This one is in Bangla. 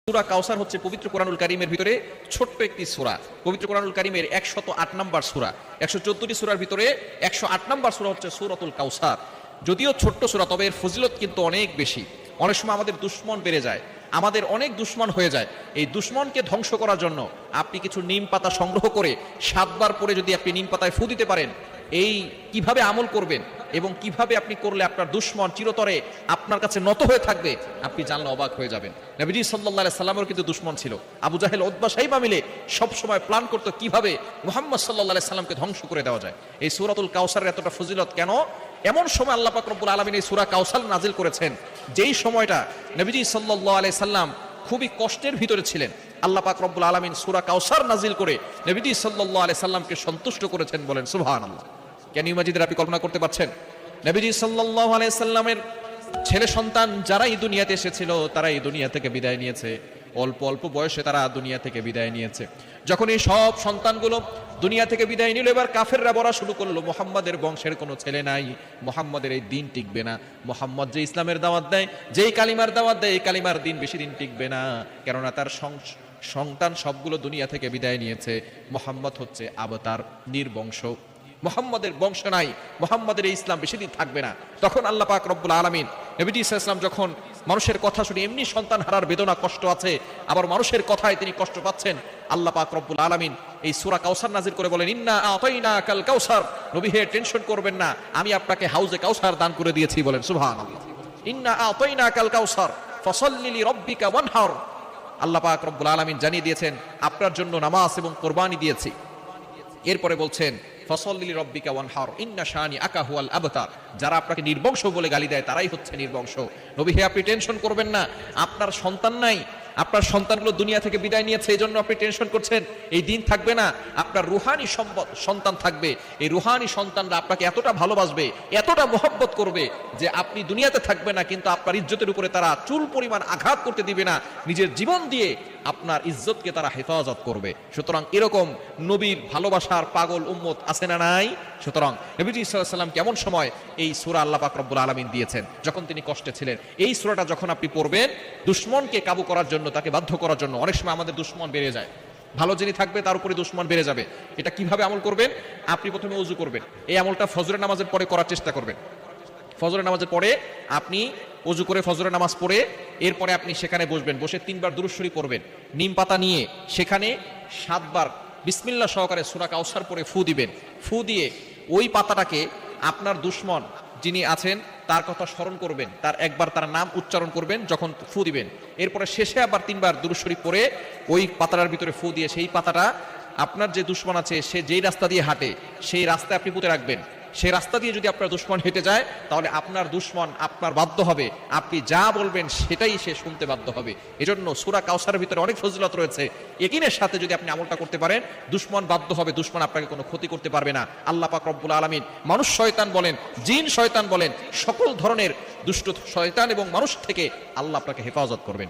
সূরা কাউসার হচ্ছে পবিত্র কোরআনুল কারীমের ভিতরে ছোট্ট একটি সূরা। পবিত্র কোরআনুল কারীমের 108 নম্বর সূরা, 114টি সূরার ভিতরে 108 নম্বর সূরা হচ্ছে সূরাতুল কাউসার। যদিও ছোট্ট সূরা, তবে এর ফজিলত কিন্তু অনেক বেশি। অনেক সময় আমাদের দুশমন বেড়ে যায়, আমাদের অনেক দুশমন হয়ে যায়। এই দুশমনকে ধ্বংস করার জন্য আপনি কিছু নিম পাতা সংগ্রহ করে 7 বার পরে যদি আপনি নিম পাতায় ফু দিতে পারেন, এই কিভাবে আমল করবেন এবং কিভাবে আপনি করলে আপনার দুশমন চিরতরে আপনার কাছে নত হয়ে থাকবে, আপনি জানলে অবাক হয়ে যাবেন। নবীজি সাল্লাল্লাহু আলাইহি সাল্লামের কিন্তু দুশমন ছিল। আবু জাহেল, উতবা, শাইবা মিলে সব সময় প্ল্যান করতো কিভাবে মুহাম্মদ সাল্লাল্লাহু আলাইহি সাল্লামকে ধ্বংস করে দেওয়া যায়। এই সূরাতুল কাউসারের এতটা ফজিলত কেন? এমন সময় আল্লাহ পাক রব্বুল আলামিন এই সূরা কাউসার নাজিল করেছেন, যেই সময়টা নবীজি সাল্লাল্লাহু আলাইহি সাল্লাম খুবই কষ্টের ভিতরে ছিলেন। আল্লাহ পাক রব্বুল আলামিন সূরা কাউসার নাজিল করে নবীজি সাল্লাল্লাহু আলাইহি সাল্লামকে সন্তুষ্ট করেছেন। বলেন সুবহানাল্লাহ। Can you imagine? আপনি কল্পনা করতে পারছেন? নবীজি সাল্লাল্লাহু আলাইহি সাল্লামের ছেলে সন্তান যারা এই দুনিয়াতে এসেছিল, তারা এই দুনিয়া থেকে বিদায় নিয়েছে। অল্প অল্প বয়সে তারা দুনিয়া থেকে বিদায় নিয়েছে। যখন এই সব সন্তানগুলো দুনিয়া থেকে বিদায় নিল, এবার কাফেররা বলা শুরু করলো, মুহাম্মাদের বংশের কোনো ছেলে নাই, মুহাম্মাদের এই দিন টিকবে না। মুহাম্মদ যে ইসলামের দাওয়াত দেয়, যেই কালিমার দাওয়াত দেয়, এই কালিমার দিন বেশি দিন টিকবে না, কেননা তার সন্তান সবগুলো দুনিয়া থেকে বিদায় নিয়েছে। মুহাম্মদ হচ্ছে আবতার, নির্বংশ, মুহাম্মাদের বংশ নাই, মুহাম্মাদের এই ইসলাম বেশি দিন থাকবে না। তখন আল্লাহ পাক রব্বুল আলামিন নবীজি সাল্লাল্লাহু আলাইহি ওয়াসাল্লাম যখন মানুষের কথা শুনে, এমনি সন্তান হারার বেদনা কষ্ট আছে, আবার মানুষের কথায় তিনি কষ্ট পাচ্ছেন, আল্লাহ পাক রব্বুল আলামিন এই সূরা কাউসার নাজিল করে বলেন, ইন্না আতাইনাকাল কাউসার, নবী হে টেনশন করবেন না, আমি আপনাকে হাউজে কাউসার দান করে দিয়েছি। বলেন সুবহানাল্লাহ। ইন্না আতাইনাকাল কাউসার ফাসাল্লি লিরাব্বিকা ওয়ানহার। আল্লাহ পাক রব্বুল আলামিন জানিয়ে দিয়েছেন, আপনার জন্য নামাজ এবং কুরবানি দিয়েছি। এরপরে বলছেন, ফাসাল্লি লিরাব্বিকা ওয়ানহার ইন্না শানিআকা হুয়াল আবতার। যারা আপনাকে নির্বংশ বলে গালি দেয়, তারাই হচ্ছে নির্বংশ। নবী হে আপনি টেনশন করবেন না, আপনার সন্তান নাই, আপনার সন্তানগুলো দুনিয়া থেকে বিদায় নিয়েছে, এই জন্য আপনি টেনশন করছেন, এই দিন থাকবে না। আপনার রুহানি সন্তান থাকবে। এই রুহানি সন্তানরা আপনাকে এতটা ভালোবাসবে, এতটা মোহব্বত করবে যে আপনি দুনিয়াতে থাকবে না, কিন্তু আপনার ইজ্জতের উপরে তারা চুল পরিমাণ আঘাত করতে দিবে না। নিজের জীবন দিয়ে আপনার ইজ্জতকে তারা হেফাজত করবে। সুতরাং এরকম নবীর ভালোবাসার পাগল উম্মত আছে না নাই? সুতরাং নবীজি সাল্লাল্লাহু আলাইহি ওয়াসাল্লাম কেমন সময় এই সূরা আল্লাহ পাক রব্বুল আলামিন দিয়েছেন, যখন তিনি কষ্টে ছিলেন। এই সূরাটা যখন আপনি পড়বেন, দুশমনকে কাবু করার জন্য, তাকে বাধ্য করার জন্য। অনেক সময় আমাদের দুশমন বেড়ে যায়, ভালো যিনি থাকবে তার উপরে দুশমন বেড়ে যাবে। এটা কিভাবে আমল করবেন? আপনি প্রথমে ওযু করবেন। এই আমলটা ফজরের নামাজের পরে করার চেষ্টা করবেন। ফজরের নামাজের পরে আপনি ওযু করে ফজরের নামাজ পড়ে এরপরে আপনি সেখানে বসবেন, বসে 3 বার দুরূদ শরীফ পড়বেন। নিম পাতা নিয়ে সেখানে 7 বার বিসমিল্লাহ সহকারে সূরা কাউসার পড়ে ফু দিবেন। ফু দিয়ে ওই পাতাটাকে আপনার দুশমন যিনি আছেন তার কথা স্মরণ করবেন, তার একবার তার নাম উচ্চারণ করবেন যখন ফু দিবেন। এরপরে শেষে আবার 3 বার দুরূদ শরীফ পড়ে ওই পাতাটার ভিতরে ফু দিয়ে সেই পাতাটা আপনার যে দুশমন আছে, সে যেই রাস্তা দিয়ে হাঁটে, সেই রাস্তায় আপনি পুঁতে রাখবেন। সেই রাস্তা দিয়ে যদি আপনার দুশমন হেঁটে যায়, তাহলে আপনার দুশমন আপনার বাধ্য হবে, আপনি যা বলবেন সেটাই সে শুনতে বাধ্য হবে। এজন্য সূরা কাউসারের ভিতরে অনেক ফজিলত রয়েছে। ইয়াকিনের সাথে যদি আপনি আমলটা করতে পারেন, দুশমন বাধ্য হবে, দুশমন আপনাকে কোনো ক্ষতি করতে পারবে না। আল্লাহ পাক রব্বুল আলামিন মানুষ শয়তান বলেন, জিন শয়তান বলেন, সকল ধরনের দুষ্ট শয়তান এবং মানুষ থেকে আল্লাহ আপনাকে হেফাজত করবেন।